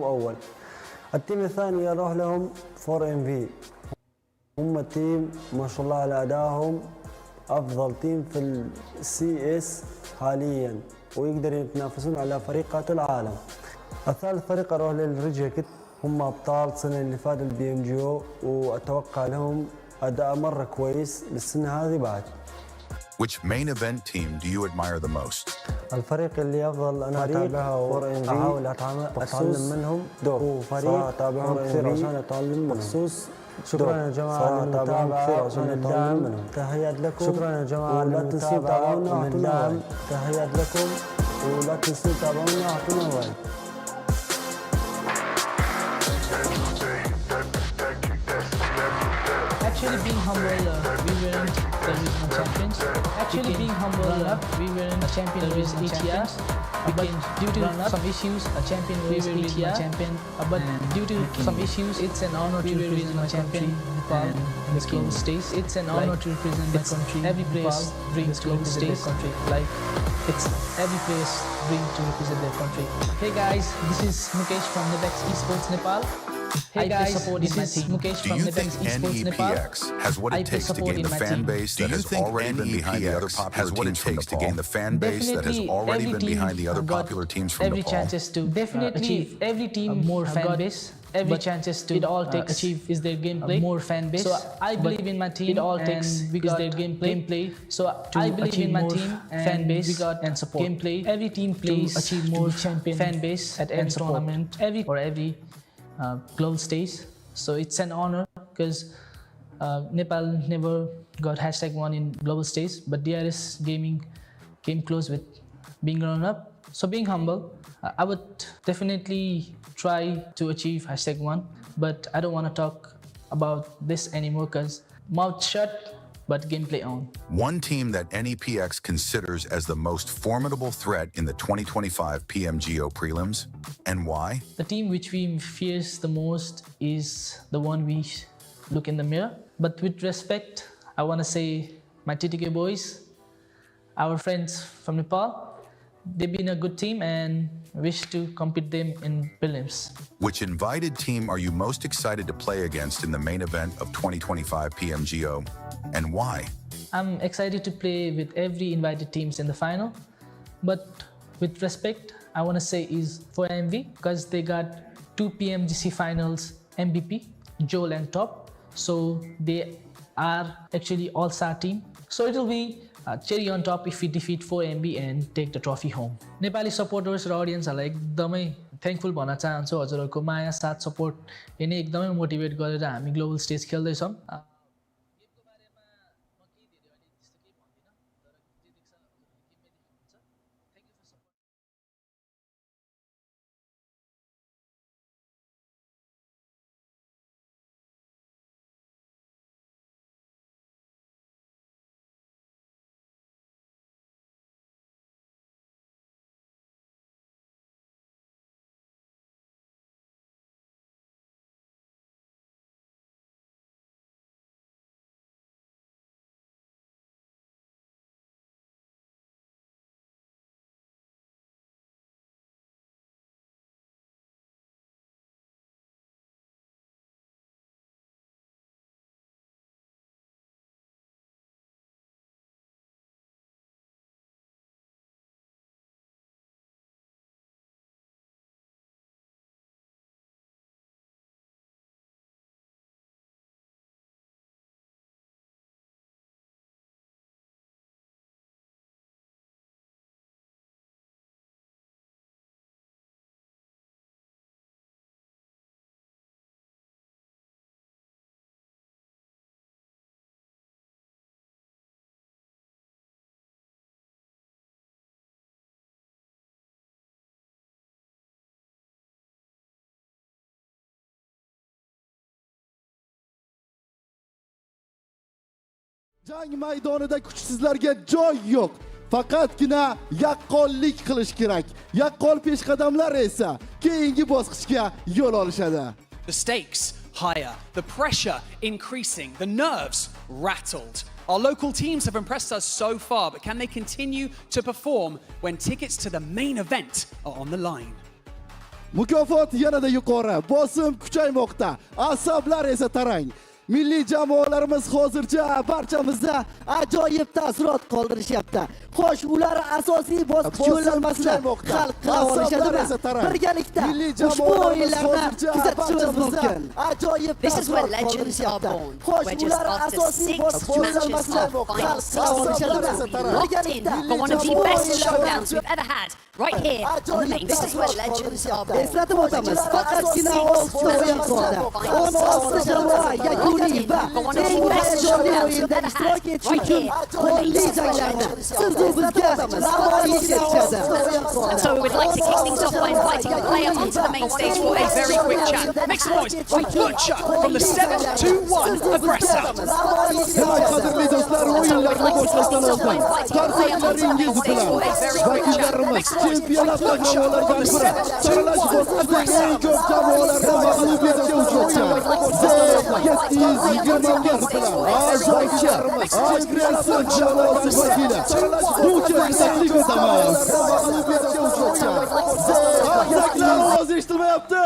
أول. التيم الثاني يروح لهم 4MV، هم تيم ما شاء الله على أدائهم أفضل تيم في CS حاليا، ويقدروا يتنافسون على فريقات العالم. الثالث فريق أروح للريجكت، هم أبطال السنة اللي فاتت PMGO، وأتوقع لهم أداء مرة كويس للسنة هذه بعد. Which main event team do you admire the most? الفريق اللي أفضل أنا أتابعه وأحاول أتعلم منهم وفريق أتابعهم كثير عشان أتعلم منهم بخصوص. شكرا يا جماعة للمتابعة والدعم، تحيات لكم. شكرا يا جماعة للمتابعة والدعم، تحيات لكم، ولا تنسوا تتابعونا وأعطونا لايك. Actually being humble, we weren't the regional champions. Actually being humble, we weren't a champion of regional champions. But due to some issues, a champion was regional champion. But due to some issues, it's an honor to represent my champion Nepal in the global stage. It's an honor to represent my country. Every place brings to represent their country. Like it's every place brings to represent their country. Hey guys, this is Mukesh from Nebex Esports Nepal. Hey guys, this is Mukesh from Nebex Esports Nepal. Has what it takes to gain the fan base that has already been behind the other popular teams from Nepal? Every chances to definitely every team more fan base. Every chances to it all takes achieve is their gameplay more fan base. So I believe in my team. It all takes because their gameplay. So I believe in my team fan base and support gameplay. Every team plays achieve more champion fan base at any tournament. Every global stage. So it's an honor because Nepal never got #1 in global stage, but DRS Gaming came close with being runner-up. So being humble, I would definitely try to achieve #1, but I don't want to talk about this anymore because mouth shut, but gameplay on. One team that NEPX considers as the most formidable threat in the 2025 PMGO Prelims, and why? The team which we fears the most is the one we look in the mirror. But with respect, I want to say my TTK boys, our friends from Nepal, they've been a good team and wish to compete them in prelims. Which invited team are you most excited to play against in the main event of 2025 PMGO, and why? I'm excited to play with every invited teams in the final, but with respect, I want to say is for MV because they got 2 PMGC finals MVP, Joel and Top, so they are actually all-star team. So it will be cherry on top if we defeat 4MB and take the trophy home. Nepali supporters र audienceहरुलाई एकदमै thankful भन्न चाहन्छु। हजुरहरुको माया साथ सपोर्टले नै एकदमै motivate गरेर हामी global stage खेल्दै छौं। Jang maydonida kuchsizlarga joy yo'q. Faqatgina yaqqollik qilish kerak. Yaqqol peshqadamlar esa keyingi bosqichga yo'l olishadi. The stakes higher, the pressure increasing, the nerves rattled. Our local teams have impressed us so far, but can they continue to perform when tickets to the main event are on the line? Mukofot yanada yuqori, bosim kuchaymoqda, asablar esa tarang. Milliy jamoalarimiz hozircha barchamizda ajoyib taassurot qoldirishyapti. Xo'sh, ular asosiy bosqich yo'llanmasini hal qila olishadimi? Birgalikda ushbu o'yinlarni kuzatishimiz mumkin. Ajoyib taassurot qoldirishyapti. Xo'sh, ular asosiy bosqich yo'llanmasini hal qila olishadimi? Birgalikda for one of the best showdowns we've ever had right here on the main stage. Eslatib o'tamiz, faqatgina 6 o'yin qoldi. 16 jamoa yakuniy va eng hayajonli o'yinda ishtirok etish uchun qonli janglarni siz bizga namoyish etishadi. And so we would like to kick things off by inviting the player onto the main stage for a very quick chat. Make some noise for Butcher from the 7-2-1 aggressor. Demak, qadrli do'stlar, o'yinlarni boshlashdan oldin qarsakalaringiz bilan vakillarimiz chempionat qahramonlaridan biri saralash bosqichida eng ko'p jamoalarni mag'lubiyatga uchratgan MZJGAMING bilan a'zolarimiz agressiv jamoasi vakili bu kechni taklif etamiz. Mag'lubiyatga uchratgan qarsaklar ovoz eshitilmayapti.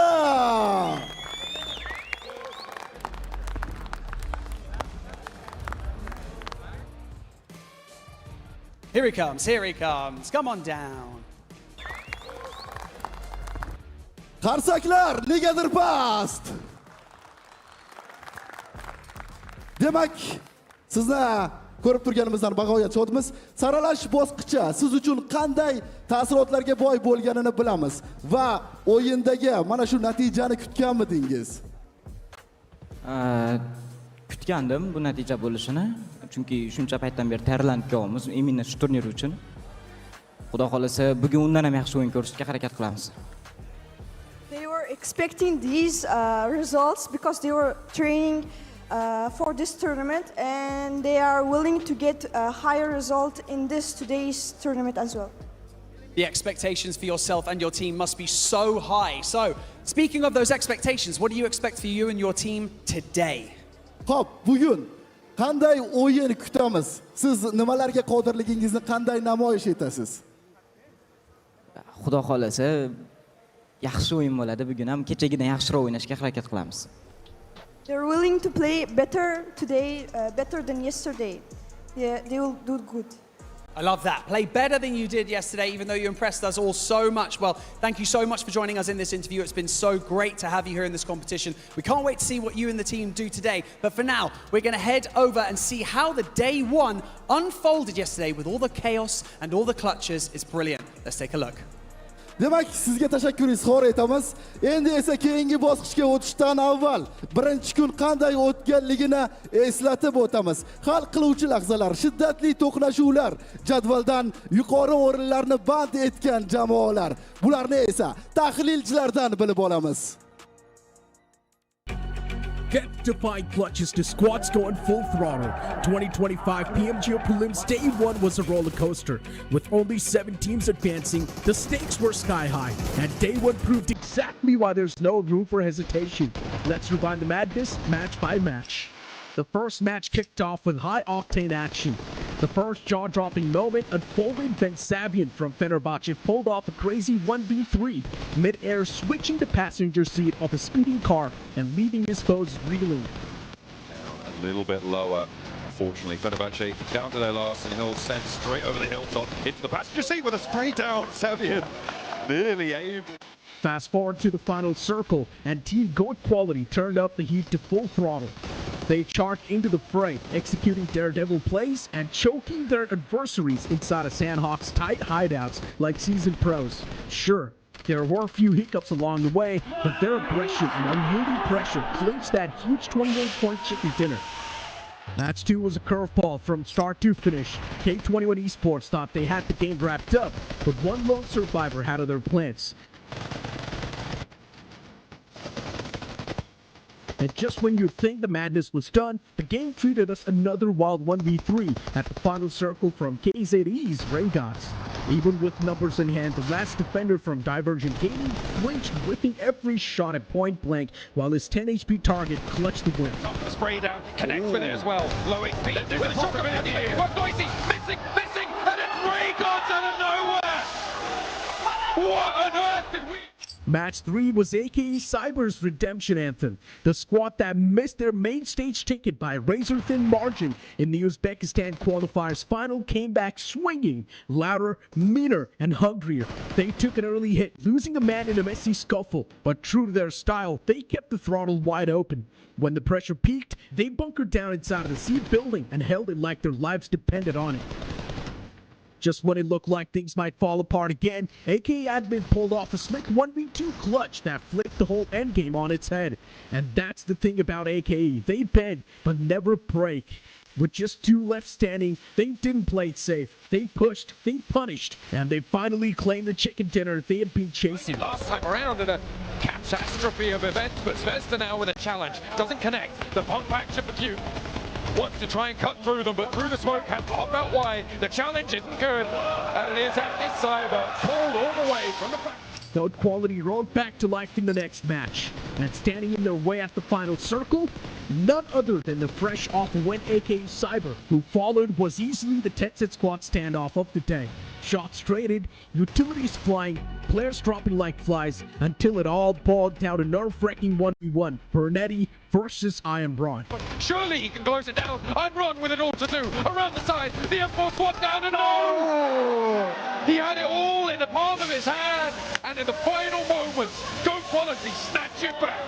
Here he comes, here he comes. Come on down. Qarsaklar negadir past. Demak, sizni ko'rib turganimizdan bag'oyat shodmiz. Saralash bosqichi siz uchun qanday ta'sirotlarga boy bo'lganini bilamiz va o'yindagi mana shu natijani kutganmidingiz? Kutgandim bu natija bo'lishini, chunki shuncha paytdan beri tayyorlanib kelamiz именно shu turnir uchun. Xudo xolasa bugun undan ham yaxshi o'yin ko'rsatishga harakat qilamiz. They were expecting these results because they were training for this tournament and they are willing to get a higher result in today's tournament as well. The expectations for yourself and your team must be so high. So, speaking of those expectations, what do you expect for you and your team today? Xo'p, bugun qanday o'yin kutamiz? Siz nimalarga qodirligingizni qanday namoyish etasiz? Xudo xolasa yaxshi o'yin bo'ladi. Bugun ham kechagidan yaxshiroq o'ynashga harakat qilamiz. They're willing to play better today, better than yesterday. Yeah, they will do good. I love that. Play better than you did yesterday, even though you impressed us all so much. Well, thank you so much for joining us in this interview. It's been so great to have you here in this competition. We can't wait to see what you and the team do today. But for now, we're going to head over and see how the day one unfolded yesterday with all the chaos and all the clutches. It's brilliant. Let's take a look. Demak, sizga tashakkur izhor etamiz. Endi esa keyingi bosqichga o'tishdan avval birinchi kun qanday o'tganligini eslatib o'tamiz. Hal qiluvchi lahzalar, shiddatli to'qnashuvlar, jadvaldan yuqori o'rinlarni band etgan jamoalar. Bularni esa tahlilchilardan bilib olamiz. Death-defying clutches to squads going full throttle. 2025 PMGO Prelims Day 1 was a roller coaster. With only 7 teams advancing, the stakes were sky high. And Day 1 proved exactly why there's no room for hesitation. Let's rewind the madness match by match. The first match kicked off with high-octane action. The first jaw-dropping moment unfolded when Sabian from Fenerbahce pulled off a crazy 1v3, mid-air switching the passenger seat of a speeding car and leaving his foes reeling. A little bit lower. Fortunately, Fenerbahce down to their last, and he'll send straight over the hilltop into the passenger seat with a spray down. Sabian nearly able. Fast forward to the final circle, and Team Goat Quality turned up the heat to full throttle. They charged into the fray, executing daredevil plays and choking their adversaries inside of Sandhawk's tight hideouts like seasoned pros. Sure, there were a few hiccups along the way, but their aggression and unyielding pressure clinched that huge 21-point chicken dinner. Match 2 was a curveball from start to finish. K21 Esports thought they had the game wrapped up, but one lone survivor had other plans. And just when you'd think the madness was done, the game treated us another wild 1v3 at the final circle from KZE's Rain Gods. Even with numbers in hand, the last defender from Divergent Gaming flinched, whipping every shot at point blank, while his 10 HP target clutched the win. Spray down, connects with it as well. Low HP, with a shot of it. What Noisy, missing, and it's Rain Gods out of nowhere! What on earth did we... Match 3 was AKE Cyber's redemption anthem. The squad that missed their main stage ticket by a razor-thin margin in the Uzbekistan qualifiers final came back swinging, louder, meaner, and hungrier. They took an early hit, losing a man in a messy scuffle, but true to their style, they kept the throttle wide open. When the pressure peaked, they bunkered down inside of the C building and held it like their lives depended on it. Just when it looked like things might fall apart again, AKE Admin pulled off a slick 1v2 clutch that flipped the whole endgame on its head. And that's the thing about AKE, they bend but never break. With just 2 left standing, they didn't play it safe. They pushed, they punished, and they finally claimed the chicken dinner they had been chasing. Last time around in a catastrophe of events, but Zvezda now with a challenge. Doesn't connect. The pump action for Q. Wants to try and cut through them, but through the smoke has popped out wide. The challenge isn't good. And it is at this side, pulled all the way from the back. Note Quality rolled back to life in the next match, and standing in their way at the final circle, none other than the fresh off a win AKE Cyber, who followed was easily the Tencent squad standoff of the day. Shots traded, utilities flying, players dropping like flies, until it all boiled down to nerve-wracking 1v1, Bernetti versus Iron Ron. Surely he can close it down. Iron Ron with it all to do. Around the side, the M4 swat down and he had it all in the palm of his hand. And in the final moments, Go Quality snatch it back.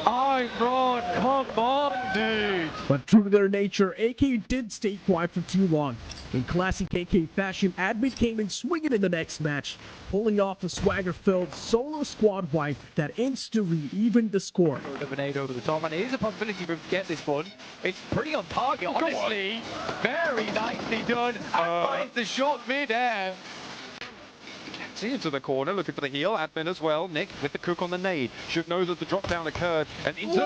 Iron Ron, come on, dude. But true to their nature, AKE did stay quiet for too long. In classic AKE fashion, Admin came in swinging in the next match, pulling off a swagger-filled solo squad wipe that instantly evened the score. Eliminate over the top, and it is a possibility to get this one. It's pretty on target, honestly. Very nicely done. And finds the shot mid-air. See into the corner, looking for the heel. Admin as well. Nick with the cook on the nade. Should know that the drop down occurred. And into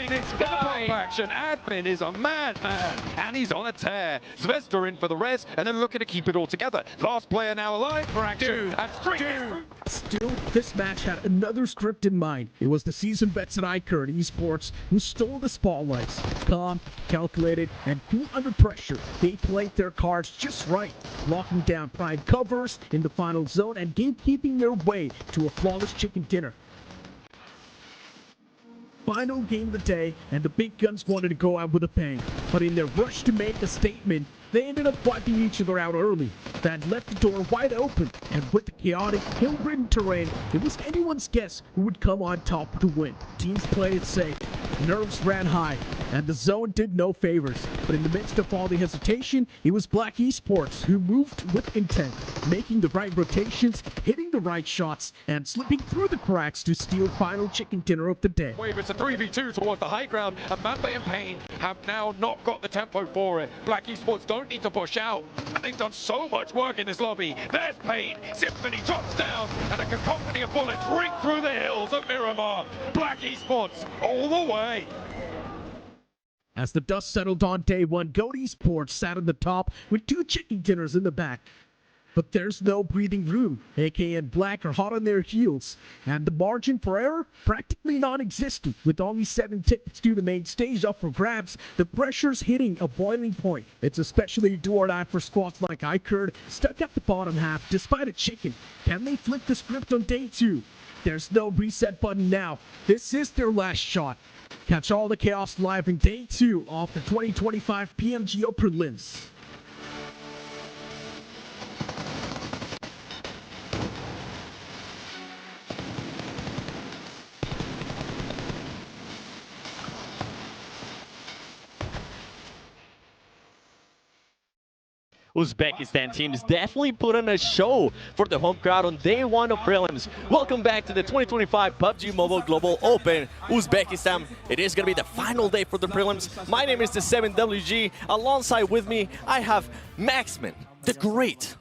this guy action. Admin is a madman. And he's on a tear. Zvezda in for the res. And then looking to keep it all together. Last player now alive for action. And Still, this match had another script in mind. It was the seasoned vets at iCurrent Esports who stole the spotlights. Calm, calculated, and cool under pressure. They played their cards just right, locking down prime covers in the final zone and gatekeeping their way to a flawless chicken dinner. Final game of the day, and the big guns wanted to go out with a bang. But in their rush to make a statement, they ended up wiping each other out early. That left the door wide open, and with the chaotic, hill-ridden terrain, it was anyone's guess who would come on top to win. Teams played it safe, nerves ran high, and the zone did no favors. But in the midst of all the hesitation, it was Black Esports who moved with intent, making the right rotations, hitting the right shots, and slipping through the cracks to steal final chicken dinner of the day. Wave, it's a 3v2 towards the high ground, and Mamba and Payne have now not got the tempo for it. Black Esports don't need to push out, and they've done so much work in this lobby. There's Payne, Symphony drops down, and a cacophony of bullets ring through the hills of Miramar. Black Esports all the way. As the dust settled on day one, Goat Esports sat on the top with 2 chicken dinners in the back. But there's no breathing room. AK and Black are hot on their heels, and the margin for error practically non-existent. With only 7 tickets to the main stage up for grabs, the pressure's hitting a boiling point. It's especially do or die for squads like iCurrent, stuck at the bottom half despite a chicken. Can they flip the script on day 2? There's no reset button now. This is their last shot. Catch all the chaos live in day 2 of the 2025 PMGO Prelims. Uzbekistan team is definitely put on a show for the home crowd on day 1 of prelims. Welcome back to the 2025 PUBG Mobile Global Open Uzbekistan. It is going to be the final day for the prelims. My name is the 7WG. Alongside with me, I have Maxman, the Great.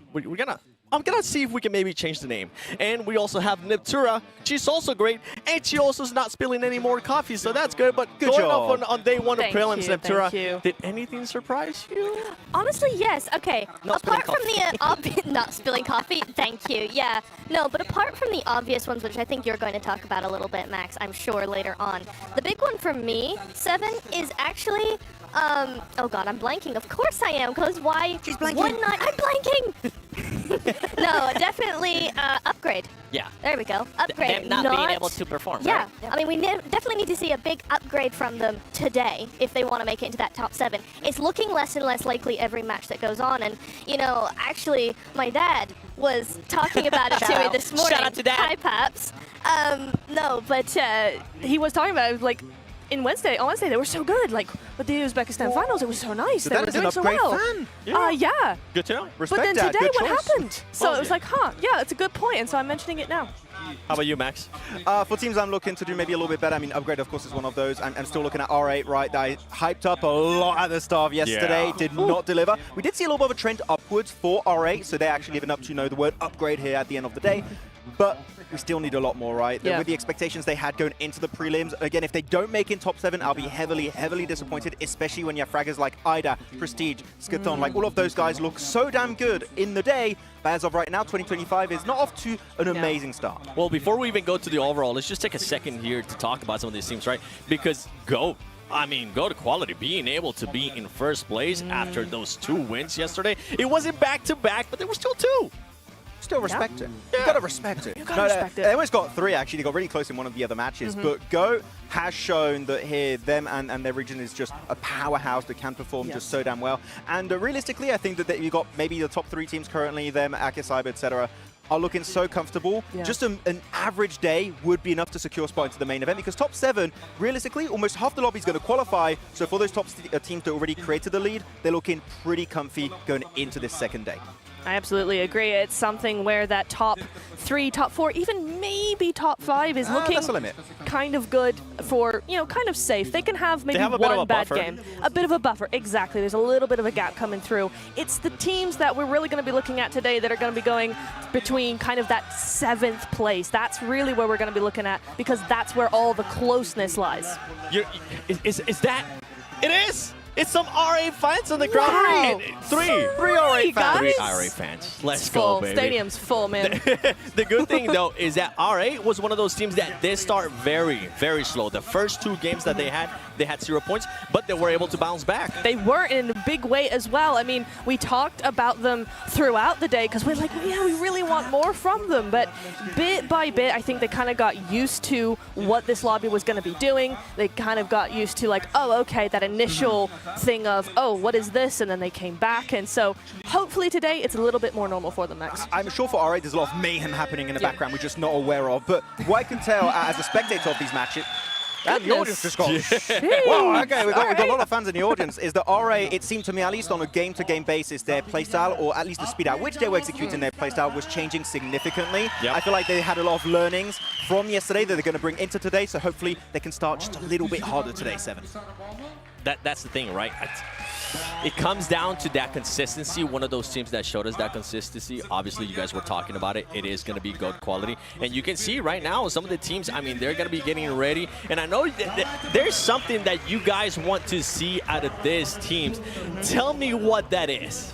I'm gonna see if we can maybe change the name. And we also have Neptura. She's also great, and she also is not spilling any more coffee, so that's good. But good going job. Off on day 1 of prelims, Neptura. Did anything surprise you? Honestly, yes. Okay. Apart from the obvious, not spilling coffee. Thank you. Yeah. No, but apart from the obvious ones, which I think you're going to talk about a little bit, Max, I'm sure later on. The big one for me, 7, is actually Oh god, I'm blanking. Of course I am, because why? She's blanking. I'm blanking! No, definitely upgrade. Yeah. There we go. Upgrade. Them not being able to perform, Yeah. right? I mean, we definitely need to see a big upgrade from them today if they want to make it into that top 7. It's looking less and less likely every match that goes on. And, you know, actually, my dad was talking about it to me this morning. Shout out to Dad. Hi, Paps. No, but he was talking about it, like, on Wednesday, they were so good. Like, with the Uzbekistan finals, it was so nice. They were doing so well. Yeah. Good to know. But then today, what happened? So it was like, yeah, it's a good point. And so I'm mentioning it now. How about you, Max? For teams I'm looking to do maybe a little bit better, I mean, upgrade, of course, is one of those. I'm still looking at R8, right? That I hyped up a lot at the start of yesterday, did not deliver. We did see a little bit of a trend upwards for R8, so they're actually living up to, the word upgrade here at the end of the day. But we still need a lot more, right? Yeah. With the expectations they had going into the prelims, again, if they don't make in top 7, I'll be heavily, heavily disappointed, especially when you have fraggers like Ida, Prestige, Skaton, like all of those guys look so damn good in the day. But as of right now, 2025 is not off to an amazing start. Well, before we even go to the overall, let's just take a second here to talk about some of these teams, right? Because go to quality, being able to be in first place after those 2 wins yesterday. It wasn't back-to-back, but there were still 2. Still respect it. You gotta respect it. You gotta respect it. They almost got 3 actually. They got really close in one of the other matches. But Go has shown that here, them and their region is just a powerhouse that can perform just so damn well. And realistically, I think that you got maybe the top 3 teams currently, them, Akisaiba, etc., are looking so comfortable. Just an average day would be enough to secure a spot into the main event, because top 7, realistically, almost half the lobby is going to qualify. So for those top teams that already created the lead, they're looking pretty comfy going into this second day. I absolutely agree. It's something where that top 3, top 4, even maybe top 5 is looking kind of good for, kind of safe. They can have maybe one bad game. A bit of a buffer, exactly. There's a little bit of a gap coming through. It's the teams that we're really going to be looking at today that are going to be going between kind of that 7th place. That's really where we're going to be looking at, because that's where all the closeness lies. Is that? It is! It's some RA fans on the ground. Wow. 3 RA fans. 3 RA fans. Let's go, go, baby. Stadium's full, man. The good thing, though, is that RA was one of those teams that did start very, very slow. The first 2 games that they had 0 points, but they were able to bounce back. They were in a big way as well. I mean, we talked about them throughout the day because we're like, yeah, we really want more from them. But bit by bit, I think they kind of got used to what this lobby was going to be doing. They kind of got used to like, oh, okay, that initial thing of, oh, what is this? And then they came back. And so hopefully today it's a little bit more normal for them, Max. I'm sure for RA there's a lot of mayhem happening in the background we're just not aware of. But what I can tell as a spectator of these matches, and the audience just got, wow, okay, we've got a lot of fans in the audience, is that RA, it seemed to me, at least on a game-to-game basis, their playstyle, or at least the speed at which they were executing their playstyle, was changing significantly. I feel like they had a lot of learnings from yesterday that they're going to bring into today, so hopefully they can start just a little bit harder today, 7. That's the thing, right? It comes down to that consistency. One of those teams that showed us that consistency, obviously you guys were talking about it, it is going to be GOAT quality. And you can see right now some of the teams, I mean, they're going to be getting ready. And I know there's something that you guys want to see out of these teams. Tell me what that is.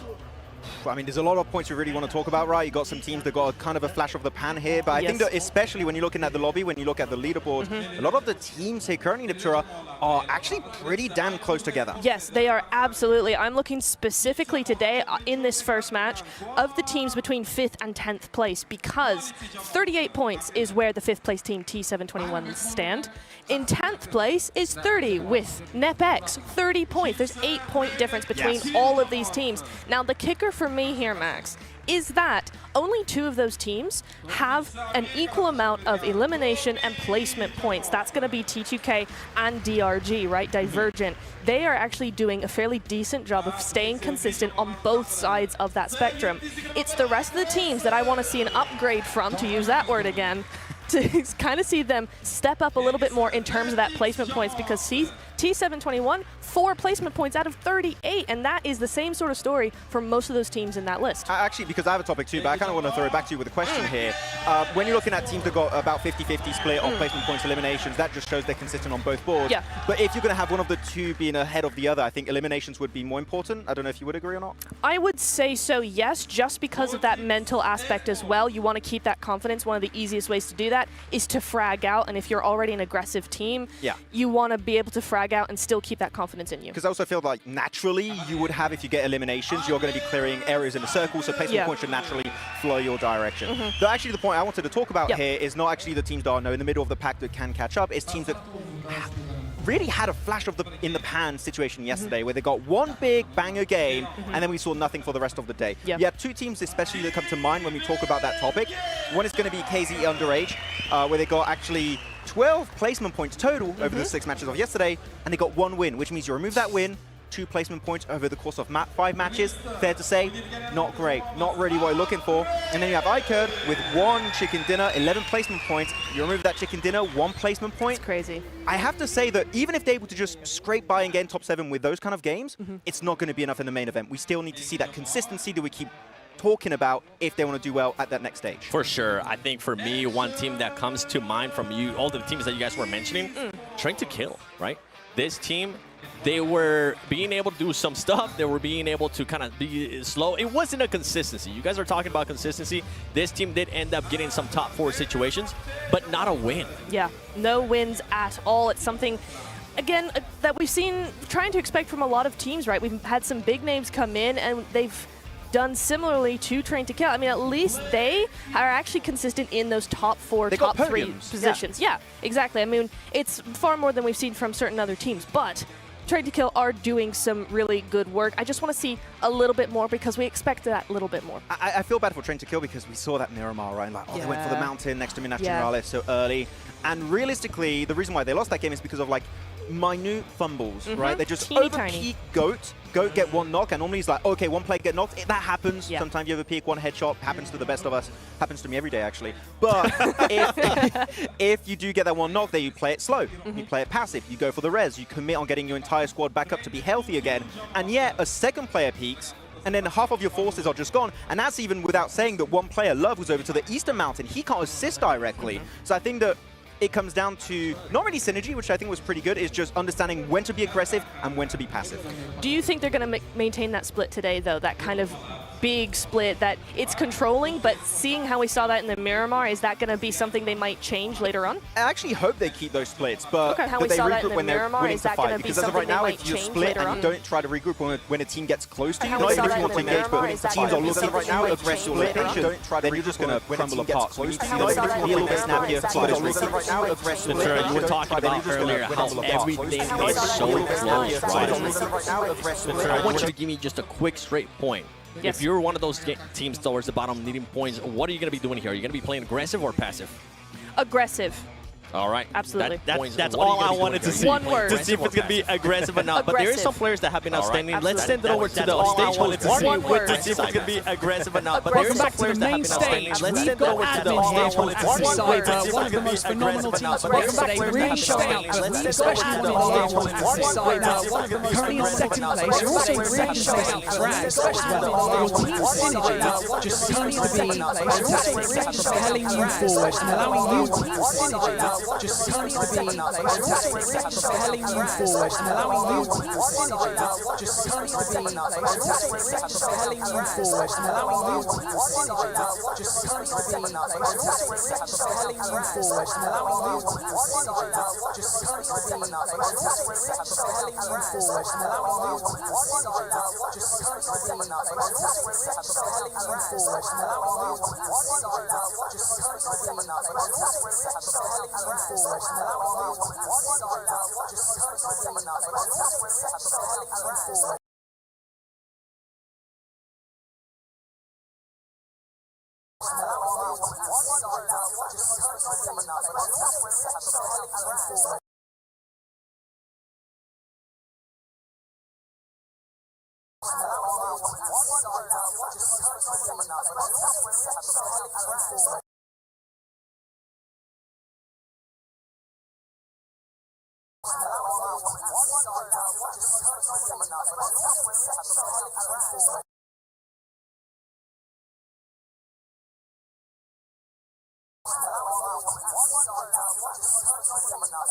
I mean, there's a lot of points we really want to talk about, right? You got some teams that got a kind of a flash of the pan here, but I think that especially when you're looking at the lobby, when you look at the leaderboard, a lot of the teams here currently in Iptura are actually pretty damn close together. Yes, they are absolutely. I'm looking specifically today in this first match of the teams between 5th and 10th place, because 38 points is where the 5th place team T721 stand. In 10th place is 30 with NepX, 30 points. There's 8-point difference between all of these teams. Now, the kicker for me here, Max, is that only 2 of those teams have an equal amount of elimination and placement points. That's going to be T2K and DRG, right? Divergent. They are actually doing a fairly decent job of staying consistent on both sides of that spectrum. It's the rest of the teams that I want to see an upgrade from, to use that word again, to kind of see them step up a little bit more in terms of that placement points, because T721, 4 placement points out of 38, and that is the same sort of story for most of those teams in that list. Actually, because I have a topic too, but I kind of want to throw it back to you with a question here. When you're looking at teams that got about 50-50 split on placement points eliminations, that just shows they're consistent on both boards. But if you're going to have one of the 2 being ahead of the other, I think eliminations would be more important. I don't know if you would agree or not. I would say so, yes, just because of that mental aspect as well. You want to keep that confidence. One of the easiest ways to do that is to frag out, and if you're already an aggressive team, you want to be able to frag drag out and still keep that confidence in you. Because I also feel like naturally you would have, if you get eliminations, you're going to be clearing areas in a circle, so placement points should naturally flow your direction. But actually the point I wanted to talk about here is not actually the teams that are in the middle of the pack that can catch up, it's teams that really had a flash of the in the pan situation yesterday where they got one big banger game and then we saw nothing for the rest of the day. You have two teams especially that come to mind when we talk about that topic. One is going to be KZ Underage, where they got actually 12 placement points total over the 6 matches of yesterday, and they got 1 win, which means you remove that win, 2 placement points over the course of 5 matches. Fair to say, not great. Not really what you're looking for. And then you have iCurd with 1 chicken dinner, 11 placement points. You remove that chicken dinner, 1 placement point. It's crazy. I have to say that even if they're able to just scrape by and get in top 7 with those kind of games, it's not going to be enough in the main event. We still need to see that consistency that we keep talking about if they want to do well at that next stage. For sure. I think for me, one team that comes to mind from you, all the teams that you guys were mentioning, trying to kill, right? This team, they were being able to do some stuff. They were being able to kind of be slow. It wasn't a consistency. You guys are talking about consistency. This team did end up getting some top 4 situations, but not a win. Yeah, no wins at all. It's something, again, that we've seen trying to expect from a lot of teams, right? We've had some big names come in and they've done similarly to Train to Kill. I mean, at least they are actually consistent in those top 4, top 3 positions. Yeah, exactly. I mean, it's far more than we've seen from certain other teams, but Train to Kill are doing some really good work. I just want to see a little bit more because we expect that little bit more. I feel bad for Train to Kill because we saw that Miramar, right? Like, they went for the mountain next to Minas Generales so early. And realistically, the reason why they lost that game is because of like minute fumbles, right? They just overpeak Goat. Goat get 1 knock, and normally it's like, okay, 1 player get knocked. That happens. Sometimes you overpeak 1 headshot. Happens to the best of us. Happens to me every day, actually. But if you do get that 1 knock, then you play it slow. You play it passive. You go for the res. You commit on getting your entire squad back up to be healthy again. And yet, a second player peaks, and then half of your forces are just gone. And that's even without saying that 1 player, Love, was over to the Eastern Mountain. He can't assist directly. So I think that it comes down to not really synergy, which I think was pretty good, is just understanding when to be aggressive and when to be passive. Do you think they're going to maintain that split today, though? That kind of big split that it's controlling, but seeing how we saw that in the Miramar, is that going to be something they might change later on? I actually hope they keep those splits, but how we they saw that in regroup the when they're Miramar, winning is the that fight. going to be Because as of something right now, they if might you change split later and on? you don't try to regroup when a team gets close to you, How not we even saw if that you in want to the engage, but Miramar, if is the that teams going are to be looking right something now, they might aggressive change later on? then you're just going to crumble apart. So we need to see those be a little bit snappier. You were talking about earlier how everything is so close, right? I want you to give me just a quick, straight point. If you're one of those teams towards the bottom needing points, what are you going to be doing here? Are you going to be playing aggressive or passive? Aggressive. All right. Absolutely. That's all I wanted to see. One word. To see if it's going to be aggressive or not. But there is some players that have been outstanding. Right. Let's send it over to the stage host to see if it's going to be aggressive or not. But there is some players that have been outstanding. Let's send it over to the stage host to see one of the most phenomenal teams yesterday, really showing out, especially in the last one. Currently in second place, you're also really showing out drag as well. Your team synergy just seems to be fantastic, propelling you forward and allowing you team synergy just seems to be fantastic, propelling you forward and allowing you team synergy just seems to be fantastic, propelling you forward and allowing you team synergy just seems to be fantastic, propelling you forward and allowing you team synergy just seems to be fantastic, propelling you forward and allowing you team synergy just seems to be fantastic, propelling you forward and allowing you team synergy just seems to be fantastic, propelling you forward and allowing you team synergy just seems to be fantastic, propelling you forward.